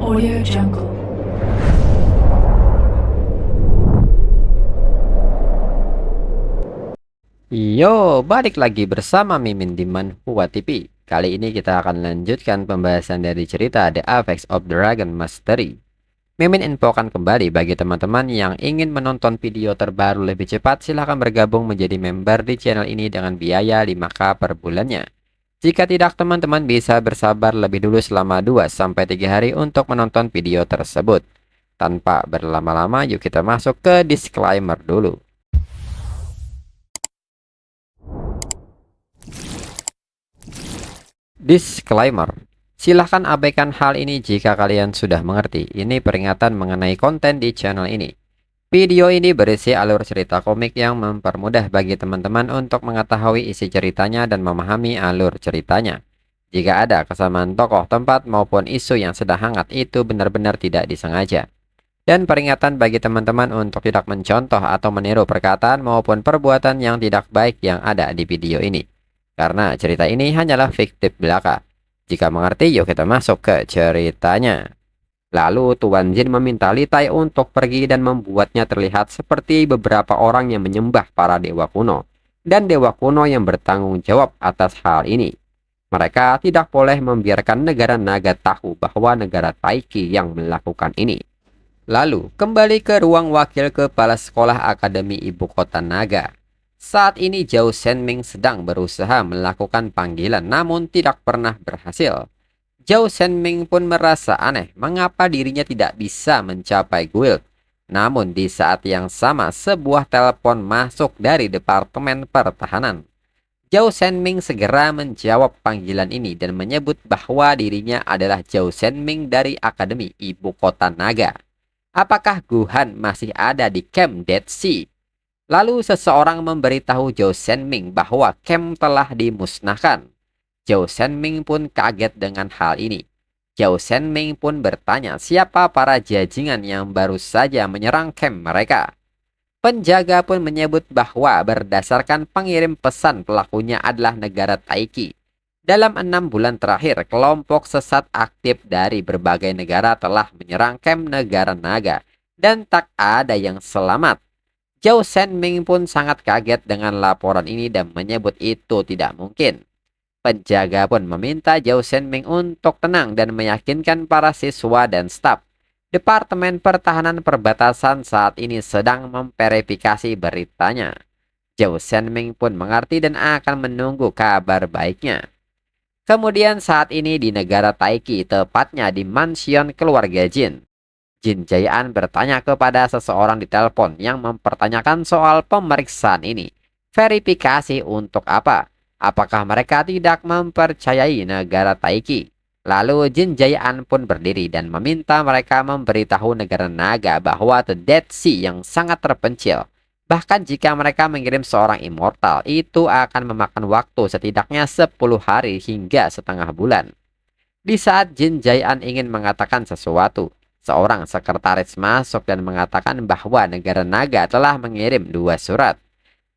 Audio Jungle. Yo, balik lagi bersama Mimin di Manhwa TV. Kali ini kita akan lanjutkan pembahasan dari cerita The Apex of Dragon Mastery. Mimin infokan kembali bagi teman-teman yang ingin menonton video terbaru lebih cepat, silahkan bergabung menjadi member di channel ini dengan biaya 5k per bulannya. Jika tidak, teman-teman bisa bersabar lebih dulu selama 2-3 hari untuk menonton video tersebut. Tanpa berlama-lama, yuk kita masuk ke disclaimer dulu. Disclaimer. Silahkan abaikan hal ini jika kalian sudah mengerti. Ini peringatan mengenai konten di channel ini. Video ini berisi alur cerita komik yang mempermudah bagi teman-teman untuk mengetahui isi ceritanya dan memahami alur ceritanya. Jika ada kesamaan tokoh, tempat, maupun isu yang sedang hangat, itu benar-benar tidak disengaja. Dan peringatan bagi teman-teman untuk tidak mencontoh atau meniru perkataan maupun perbuatan yang tidak baik yang ada di video ini. Karena cerita ini hanyalah fiktif belaka. Jika mengerti, yuk kita masuk ke ceritanya. Lalu Tuan Jin meminta Li Tai untuk pergi dan membuatnya terlihat seperti beberapa orang yang menyembah para dewa kuno. Dan dewa kuno yang bertanggung jawab atas hal ini. Mereka tidak boleh membiarkan negara naga tahu bahwa negara Taiki yang melakukan ini. Lalu kembali ke ruang wakil kepala sekolah Akademi Ibu Kota Naga. Saat ini Zhao Shenming sedang berusaha melakukan panggilan namun tidak pernah berhasil. Zhao Shenming pun merasa aneh mengapa dirinya tidak bisa mencapai guild. Namun di saat yang sama sebuah telepon masuk dari Departemen Pertahanan. Zhao Shenming segera menjawab panggilan ini dan menyebut bahwa dirinya adalah Zhao Shenming dari Akademi Ibu Kota Naga. Apakah Guhan masih ada di Camp Dead Sea? Lalu seseorang memberitahu Zhao Shenming bahwa camp telah dimusnahkan. Zhao Shenming pun kaget dengan hal ini. Zhao Shenming pun bertanya siapa para jajingan yang baru saja menyerang camp mereka. Penjaga pun menyebut bahwa berdasarkan pengirim pesan pelakunya adalah negara Taiki. Dalam 6 bulan terakhir, kelompok sesat aktif dari berbagai negara telah menyerang camp negara naga. Dan tak ada yang selamat. Zhao Shenming pun sangat kaget dengan laporan ini dan menyebut itu tidak mungkin. Penjaga pun meminta Zhao Shenming untuk tenang dan meyakinkan para siswa dan staf. Departemen Pertahanan Perbatasan saat ini sedang memverifikasi beritanya. Zhao Shenming pun mengerti dan akan menunggu kabar baiknya. Kemudian saat ini di negara Taiki, tepatnya di mansion keluarga Jin. Jin Jae-an bertanya kepada seseorang di telepon yang mempertanyakan soal pemeriksaan ini. Verifikasi untuk apa? Apakah mereka tidak mempercayai negara Taiki? Lalu Jin Jae-an pun berdiri dan meminta mereka memberitahu negara naga bahwa The Dead Sea yang sangat terpencil. Bahkan jika mereka mengirim seorang immortal, itu akan memakan waktu setidaknya 10 hari hingga setengah bulan. Di saat Jin Jae-an ingin mengatakan sesuatu, seorang sekretaris masuk dan mengatakan bahwa negara naga telah mengirim 2 surat.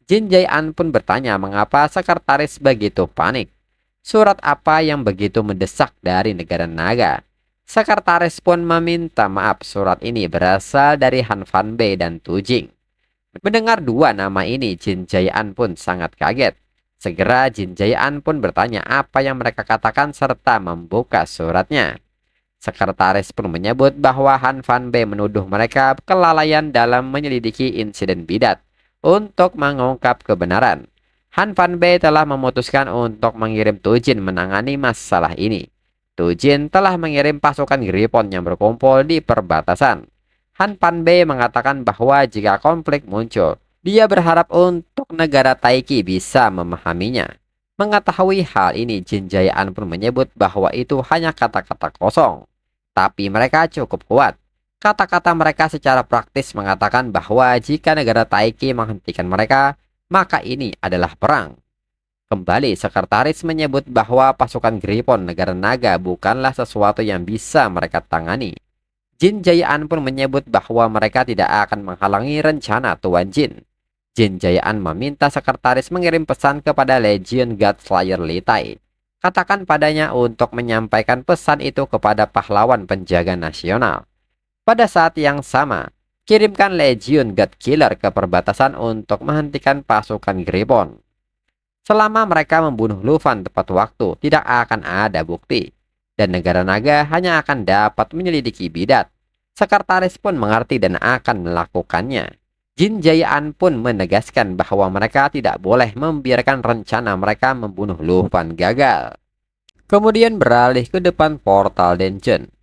Jin Jae-an pun bertanya mengapa sekretaris begitu panik. Surat apa yang begitu mendesak dari negara naga? Sekretaris pun meminta maaf, surat ini berasal dari Han Fanbei dan Tu Jing. Mendengar 2 nama ini, Jin Jae-an pun sangat kaget. Segera Jin Jae-an pun bertanya apa yang mereka katakan serta membuka suratnya. Sekretaris pun menyebut bahwa Han Fanbei menuduh mereka kelalaian dalam menyelidiki insiden bidat. Untuk mengungkap kebenaran, Han Fanbei telah memutuskan untuk mengirim Tu Jin menangani masalah ini. Tu Jin telah mengirim pasukan Griffon yang berkumpul di perbatasan. Han Fanbei mengatakan bahwa jika konflik muncul, dia berharap untuk negara Taiki bisa memahaminya. Mengetahui hal ini, Jin Jae-an pun menyebut bahwa itu hanya kata-kata kosong. Tapi mereka cukup kuat. Kata-kata mereka secara praktis mengatakan bahwa jika negara Taiki menghentikan mereka, maka ini adalah perang. Kembali, sekretaris menyebut bahwa pasukan Griffon negara naga bukanlah sesuatu yang bisa mereka tangani. Jin Jae-an pun menyebut bahwa mereka tidak akan menghalangi rencana Tuan Jin. Jin Jae-an meminta sekretaris mengirim pesan kepada Legion God Slayer Li Tai. Katakan padanya untuk menyampaikan pesan itu kepada pahlawan penjaga nasional. Pada saat yang sama, kirimkan Legion God Killer ke perbatasan untuk menghentikan pasukan Gribbon. Selama mereka membunuh Luffy tepat waktu, tidak akan ada bukti. Dan negara naga hanya akan dapat menyelidiki bidat. Sekretaris pun mengerti dan akan melakukannya. Jin Jayaan pun menegaskan bahwa mereka tidak boleh membiarkan rencana mereka membunuh Luffy gagal. Kemudian beralih ke depan portal dungeon.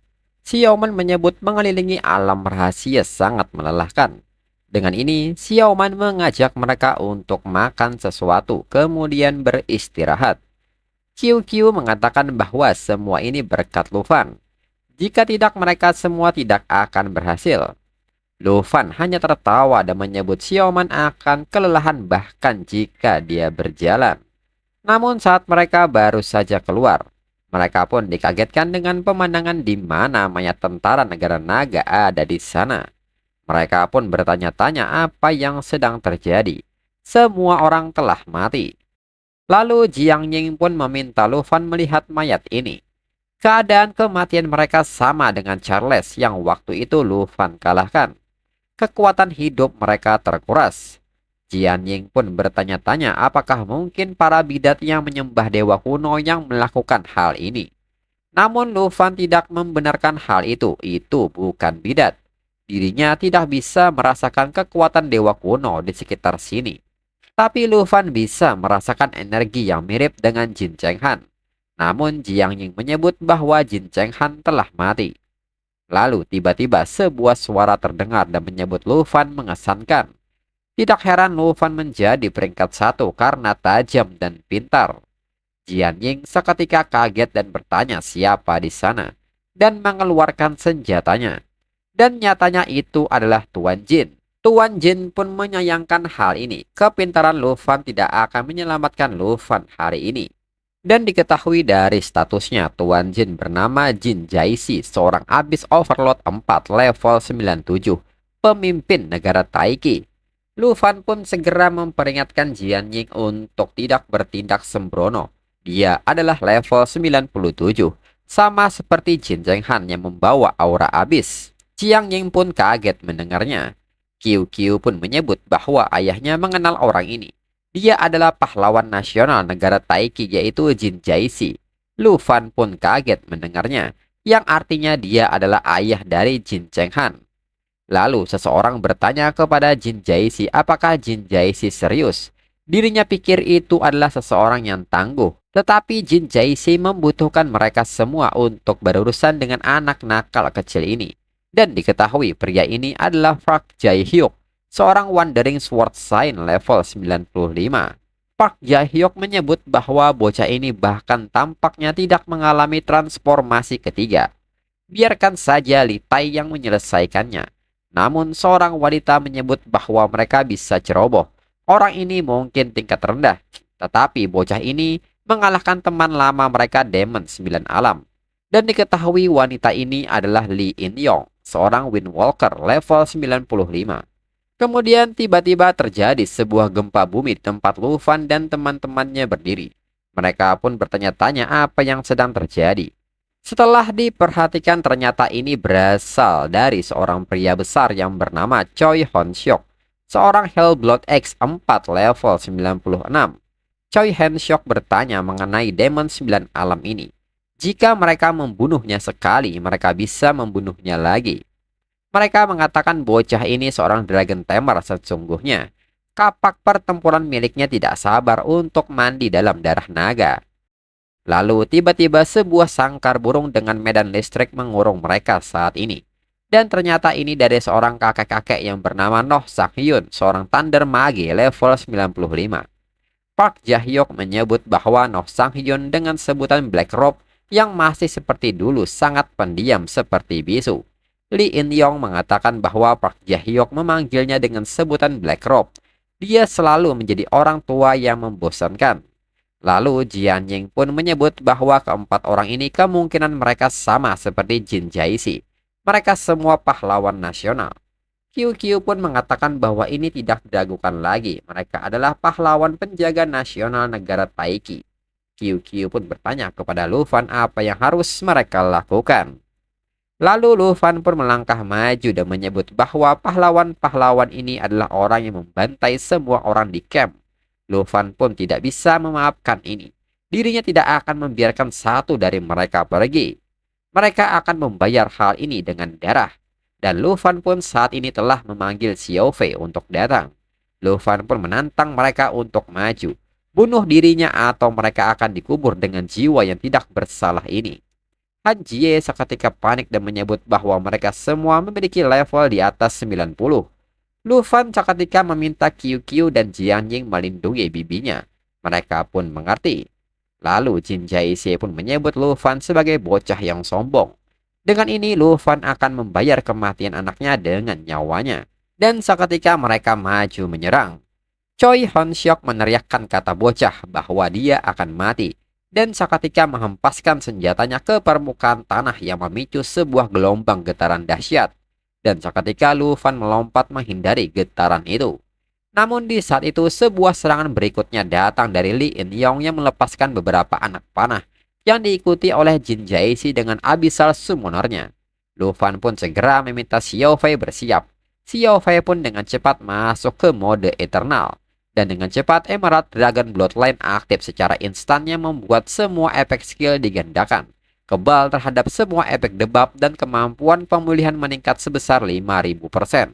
Xiaoman menyebut mengelilingi alam rahasia sangat melelahkan. Dengan ini, Xiaoman mengajak mereka untuk makan sesuatu, kemudian beristirahat. QQ mengatakan bahwa semua ini berkat Luffy. Jika tidak, mereka semua tidak akan berhasil. Luffy hanya tertawa dan menyebut Xiaoman akan kelelahan bahkan jika dia berjalan. Namun saat mereka baru saja keluar, mereka pun dikagetkan dengan pemandangan di mana mayat tentara negara naga ada di sana. Mereka pun bertanya-tanya apa yang sedang terjadi. Semua orang telah mati. Lalu Jiang Ying pun meminta Luffy melihat mayat ini. Keadaan kematian mereka sama dengan Charles yang waktu itu Luffy kalahkan. Kekuatan hidup mereka terkuras. Jian Ying pun bertanya-tanya apakah mungkin para bidat yang menyembah dewa kuno yang melakukan hal ini. Namun Luffy tidak membenarkan hal itu bukan bidat. Dirinya tidak bisa merasakan kekuatan dewa kuno di sekitar sini. Tapi Luffy bisa merasakan energi yang mirip dengan Jin Cheng Han. Namun Jiang Ying menyebut bahwa Jin Cheng Han telah mati. Lalu tiba-tiba sebuah suara terdengar dan menyebut Luffy mengesankan. Tidak heran Luffy menjadi peringkat 1 karena tajam dan pintar. Jian Ying seketika kaget dan bertanya siapa di sana dan mengeluarkan senjatanya. Dan nyatanya itu adalah Tuan Jin. Tuan Jin pun menyayangkan hal ini. Kepintaran Luffy tidak akan menyelamatkan Luffy hari ini. Dan diketahui dari statusnya, Tuan Jin bernama Jin Jaisi, seorang Abyss Overlord 4 level 97, pemimpin negara Taiki. Luffy pun segera memperingatkan Jian Ying untuk tidak bertindak sembrono. Dia adalah level 97, sama seperti Jin Cheng Han yang membawa aura Abyss. Jiang Ying pun kaget mendengarnya. QQ pun menyebut bahwa ayahnya mengenal orang ini. Dia adalah pahlawan nasional negara Taiki yaitu Jin Jaisi. Luffy pun kaget mendengarnya, yang artinya dia adalah ayah dari Jin Cheng Han. Lalu seseorang bertanya kepada Jin Jaisi apakah Jin Jaisi serius. Dirinya pikir itu adalah seseorang yang tangguh. Tetapi Jin Jaisi membutuhkan mereka semua untuk berurusan dengan anak nakal kecil ini. Dan diketahui pria ini adalah Park Jae-hyuk, seorang Wandering Sword Sign level 95. Park Jae-hyuk menyebut bahwa bocah ini bahkan tampaknya tidak mengalami transformasi ketiga. Biarkan saja Li Tai yang menyelesaikannya. Namun seorang wanita menyebut bahwa mereka bisa ceroboh. Orang ini mungkin tingkat rendah, tetapi bocah ini mengalahkan teman lama mereka Demon 9 Alam. Dan diketahui wanita ini adalah Lee In-yong, seorang Windwalker level 95. Kemudian tiba-tiba terjadi sebuah gempa bumi di tempat Luffy dan teman-temannya berdiri. Mereka pun bertanya-tanya apa yang sedang terjadi. Setelah diperhatikan ternyata ini berasal dari seorang pria besar yang bernama Choi Hon-syok, seorang Hellblood X4 level 96. Choi Hon-syok bertanya mengenai Demon 9 Alam ini. Jika mereka membunuhnya sekali, mereka bisa membunuhnya lagi. Mereka mengatakan bocah ini seorang Dragon Tamer sesungguhnya. Kapak pertempuran miliknya tidak sabar untuk mandi dalam darah naga. Lalu tiba-tiba sebuah sangkar burung dengan medan listrik mengurung mereka saat ini. Dan ternyata ini dari seorang kakek-kakek yang bernama Noh Sang-hyun, seorang Thunder Mage level 95. Park Jae-hyuk menyebut bahwa Noh Sang-hyun dengan sebutan Black Robe yang masih seperti dulu sangat pendiam seperti bisu. Lee In-yong mengatakan bahwa Park Jae-hyuk memanggilnya dengan sebutan Black Robe. Dia selalu menjadi orang tua yang membosankan. Lalu Jian Ying pun menyebut bahwa keempat orang ini kemungkinan mereka sama seperti Jin Jaisi. Mereka semua pahlawan nasional. QQ pun mengatakan bahwa ini tidak diragukan lagi. Mereka adalah pahlawan penjaga nasional negara Taiki. QQ pun bertanya kepada Lufan apa yang harus mereka lakukan. Lalu Lufan pun melangkah maju dan menyebut bahwa pahlawan-pahlawan ini adalah orang yang membantai semua orang di camp. Lufan pun tidak bisa memaafkan ini. Dirinya tidak akan membiarkan satu dari mereka pergi. Mereka akan membayar hal ini dengan darah. Dan Lufan pun saat ini telah memanggil Xiao Fei untuk datang. Lufan pun menantang mereka untuk maju, bunuh dirinya atau mereka akan dikubur dengan jiwa yang tidak bersalah ini. Han Jie seketika panik dan menyebut bahwa mereka semua memiliki level di atas 90. Lufan seketika meminta QQ dan Jiang Ying melindungi bibinya. Mereka pun mengerti. Lalu Jin Jaixi pun menyebut Lufan sebagai bocah yang sombong. Dengan ini Lufan akan membayar kematian anaknya dengan nyawanya. Dan seketika mereka maju menyerang. Choi Hon-syok meneriakkan kata bocah bahwa dia akan mati. Dan seketika menghempaskan senjatanya ke permukaan tanah yang memicu sebuah gelombang getaran dahsyat. Dan seketika Lufan melompat menghindari getaran itu. Namun di saat itu sebuah serangan berikutnya datang dari Li In-yong yang melepaskan beberapa anak panah yang diikuti oleh Jin Jaixi dengan abyssal summonernya. Lufan pun segera meminta Xiao Fei bersiap. Xiao Fei pun dengan cepat masuk ke mode eternal. Dan dengan cepat Emerald Dragon Bloodline aktif secara instan yang membuat semua efek skill digandakan. Kebal terhadap semua efek debuff dan kemampuan pemulihan meningkat sebesar 5000%.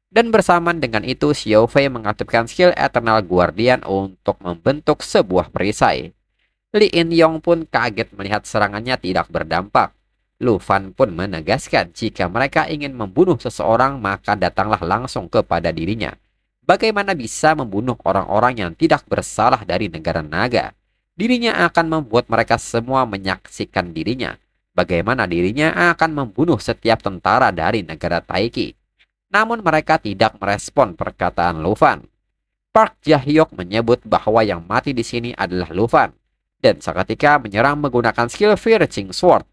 Dan bersamaan dengan itu Xiao Fei mengaktifkan skill Eternal Guardian untuk membentuk sebuah perisai. Li In-yong pun kaget melihat serangannya tidak berdampak. Lufan pun menegaskan jika mereka ingin membunuh seseorang maka datanglah langsung kepada dirinya. Bagaimana bisa membunuh orang-orang yang tidak bersalah dari negara naga? Dirinya akan membuat mereka semua menyaksikan dirinya. Bagaimana dirinya akan membunuh setiap tentara dari negara Taiki. Namun mereka tidak merespon perkataan Lufan. Park Jae-hyuk menyebut bahwa yang mati di sini adalah Lufan. Dan seketika menyerang menggunakan skill Piercing Sword.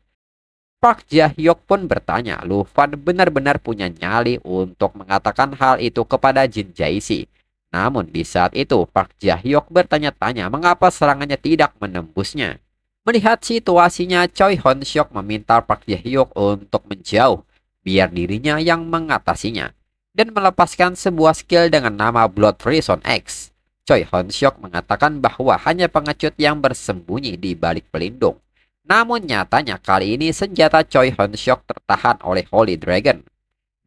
Park Jae-hyuk pun bertanya, Lufan benar-benar punya nyali untuk mengatakan hal itu kepada Jin Jaixi. Namun di saat itu Park Jae-hyuk bertanya-tanya mengapa serangannya tidak menembusnya. Melihat situasinya, Choi Hon-syok meminta Park Jae-hyuk untuk menjauh, biar dirinya yang mengatasinya. Dan melepaskan sebuah skill dengan nama Blood Prison X. Choi Hon-syok mengatakan bahwa hanya pengecut yang bersembunyi di balik pelindung. Namun nyatanya kali ini senjata Choi Hon-syok tertahan oleh Holy Dragon.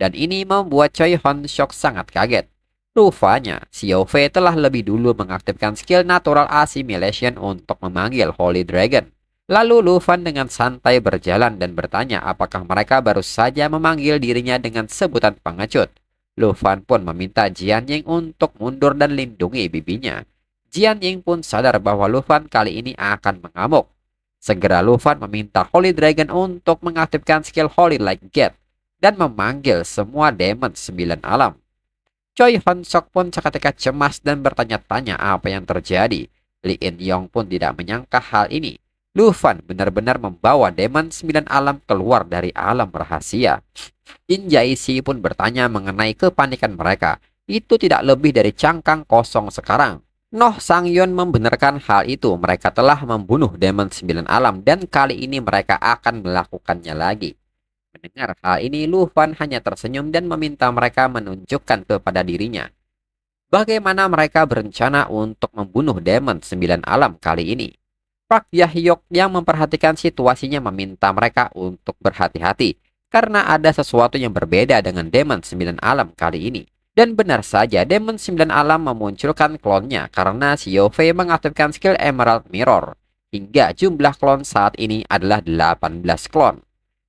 Dan ini membuat Choi Hon-syok sangat kaget. Rupanya, Xiao Fei telah lebih dulu mengaktifkan skill Natural Assimilation untuk memanggil Holy Dragon. Lalu Lufan dengan santai berjalan dan bertanya apakah mereka baru saja memanggil dirinya dengan sebutan pengecut. Lufan pun meminta Jian Ying untuk mundur dan lindungi bibinya. Jian Ying pun sadar bahwa Lufan kali ini akan mengamuk. Segera Lufan meminta Holy Dragon untuk mengaktifkan skill Holy Light Gate dan memanggil semua demon 9 alam. Choi Hon-syok pun seketika cemas dan bertanya-tanya apa yang terjadi. Li In-yong pun tidak menyangka hal ini. Lufan benar-benar membawa demon 9 alam keluar dari alam rahasia. Jin Jaixi pun bertanya mengenai kepanikan mereka. Itu tidak lebih dari cangkang kosong sekarang. Noh Sang-yeon membenarkan hal itu. Mereka telah membunuh demon 9 alam dan kali ini mereka akan melakukannya lagi. Mendengar hal ini, Lufan hanya tersenyum dan meminta mereka menunjukkan kepada dirinya bagaimana mereka berencana untuk membunuh demon 9 alam kali ini. Park Jae-hyuk yang memperhatikan situasinya meminta mereka untuk berhati-hati karena ada sesuatu yang berbeda dengan demon 9 alam kali ini. Dan benar saja, demon 9 alam memunculkan klonnya karena Xiao Fei mengaktifkan skill Emerald Mirror. Hingga jumlah klon saat ini adalah 18 klon.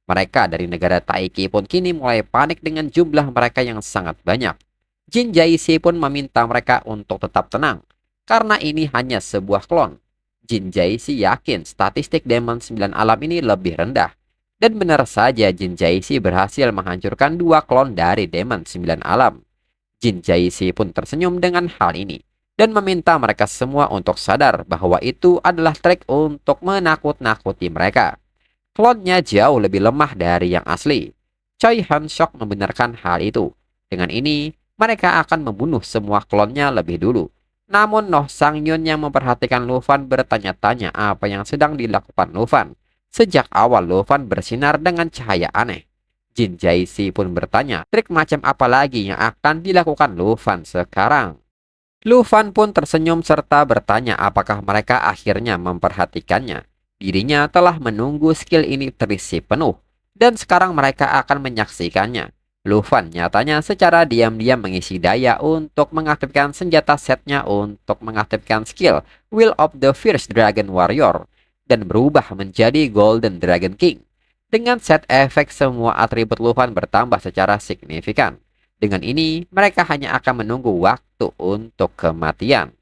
Mereka dari negara Taiki pun kini mulai panik dengan jumlah mereka yang sangat banyak. Jin Jaixi pun meminta mereka untuk tetap tenang, karena ini hanya sebuah klon. Jin Jaixi yakin statistik demon 9 alam ini lebih rendah. Dan benar saja Jin Jaixi berhasil menghancurkan 2 klon dari demon 9 alam. Jin Jaixi pun tersenyum dengan hal ini dan meminta mereka semua untuk sadar bahwa itu adalah trik untuk menakut-nakuti mereka. Klonnya jauh lebih lemah dari yang asli. Choi Han-syok membenarkan hal itu. Dengan ini, mereka akan membunuh semua klonnya lebih dulu. Namun Noh Sang-yun yang memperhatikan Lufan bertanya-tanya apa yang sedang dilakukan Lufan. Sejak awal Lufan bersinar dengan cahaya aneh. Jin Jaisi pun bertanya, trik macam apa lagi yang akan dilakukan Lufan sekarang? Lufan pun tersenyum serta bertanya apakah mereka akhirnya memperhatikannya. Dirinya telah menunggu skill ini terisi penuh, dan sekarang mereka akan menyaksikannya. Lufan nyatanya secara diam-diam mengisi daya untuk mengaktifkan senjata setnya untuk mengaktifkan skill Will of the Fierce Dragon Warrior dan berubah menjadi Golden Dragon King. Dengan set efek semua atribut Lufan bertambah secara signifikan. Dengan ini, mereka hanya akan menunggu waktu untuk kematian.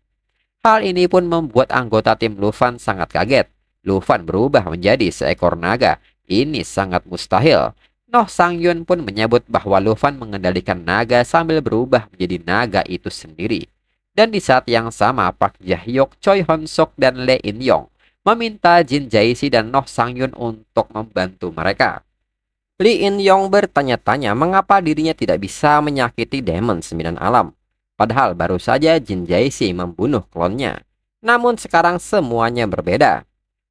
Hal ini pun membuat anggota tim Lufan sangat kaget. Lufan berubah menjadi seekor naga. Ini sangat mustahil. Noh Sang-yun pun menyebut bahwa Lufan mengendalikan naga sambil berubah menjadi naga itu sendiri. Dan di saat yang sama, Park Jae-hyuk, Choi Hon-sok, dan Lee In-yong meminta Jin Jae-si dan Noh Sang-yun untuk membantu mereka. Lee In-yong bertanya-tanya mengapa dirinya tidak bisa menyakiti Demon Sembilan Alam. Padahal baru saja Jin Jae-si membunuh klonnya. Namun sekarang semuanya berbeda.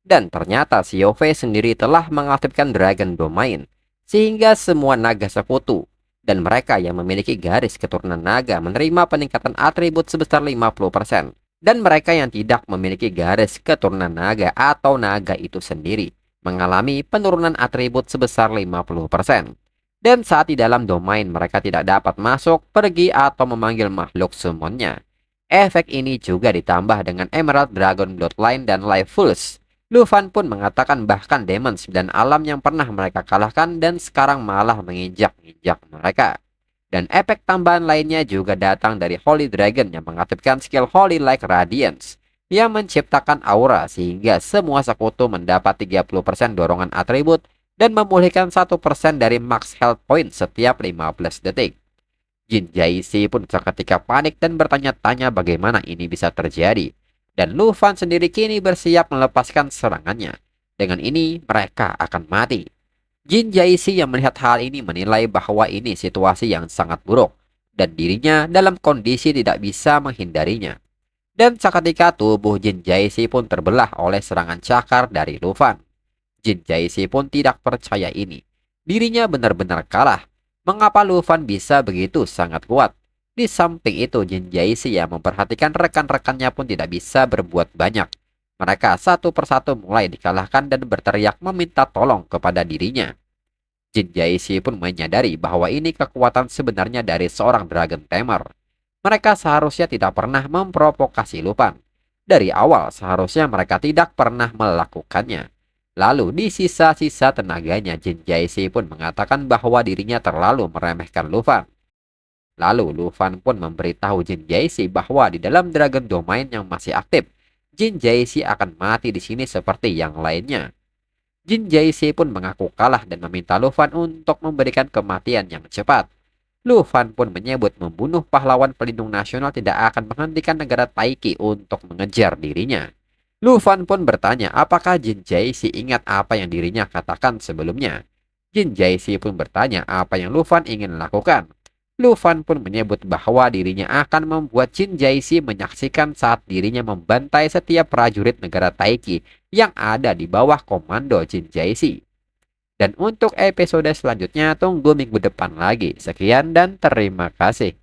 Dan ternyata Xiaofei sendiri telah mengaktifkan Dragon Domain. Sehingga semua naga sekutu dan mereka yang memiliki garis keturunan naga menerima peningkatan atribut sebesar 50%. Dan mereka yang tidak memiliki garis keturunan naga atau naga itu sendiri mengalami penurunan atribut sebesar 50%. Dan saat di dalam domain mereka tidak dapat masuk, pergi, atau memanggil makhluk summonnya. Efek ini juga ditambah dengan Emerald Dragon Bloodline dan Life Pulse. Lufan pun mengatakan bahkan Demon 9 alam yang pernah mereka kalahkan dan sekarang malah menginjak-injak mereka. Dan efek tambahan lainnya juga datang dari Holy Dragon yang mengaktifkan skill Holy Like Radiance yang menciptakan aura sehingga semua sekutu mendapat 30% dorongan atribut dan memulihkan 1% dari max health point setiap 15 detik. Jin Jae-si pun seketika panik dan bertanya-tanya bagaimana ini bisa terjadi. Dan Lufan sendiri kini bersiap melepaskan serangannya. Dengan ini mereka akan mati. Jin Jae-si yang melihat hal ini menilai bahwa ini situasi yang sangat buruk dan dirinya dalam kondisi tidak bisa menghindarinya. Dan seketika tubuh Jin Jae-si pun terbelah oleh serangan cakar dari Lufan. Jin Jae-si pun tidak percaya ini. Dirinya benar-benar kalah. Mengapa Lufan bisa begitu sangat kuat? Di samping itu, Jin Jae-si yang memperhatikan rekan-rekannya pun tidak bisa berbuat banyak. Mereka satu persatu mulai dikalahkan dan berteriak meminta tolong kepada dirinya. Jin Jae-si pun menyadari bahwa ini kekuatan sebenarnya dari seorang Dragon Tamer. Mereka seharusnya tidak pernah memprovokasi Lufan. Dari awal seharusnya mereka tidak pernah melakukannya. Lalu di sisa-sisa tenaganya Jin Jae-si pun mengatakan bahwa dirinya terlalu meremehkan Lufan. Lalu Lufan pun memberitahu Jin Jae-si bahwa di dalam Dragon Domain yang masih aktif, Jin Jae-si akan mati di sini seperti yang lainnya. Jin Jae-si pun mengaku kalah dan meminta Lufan untuk memberikan kematian yang cepat. Lufan pun menyebut membunuh pahlawan pelindung nasional tidak akan menghentikan negara Taiki untuk mengejar dirinya. Lufan pun bertanya apakah Jin Jae-si ingat apa yang dirinya katakan sebelumnya. Jin Jae-si pun bertanya apa yang Lufan ingin lakukan. Lufan pun menyebut bahwa dirinya akan membuat Jin Jae-si menyaksikan saat dirinya membantai setiap prajurit negara Taiki yang ada di bawah komando Jin Jae-si. Dan untuk episode selanjutnya tunggu minggu depan lagi. Sekian dan terima kasih.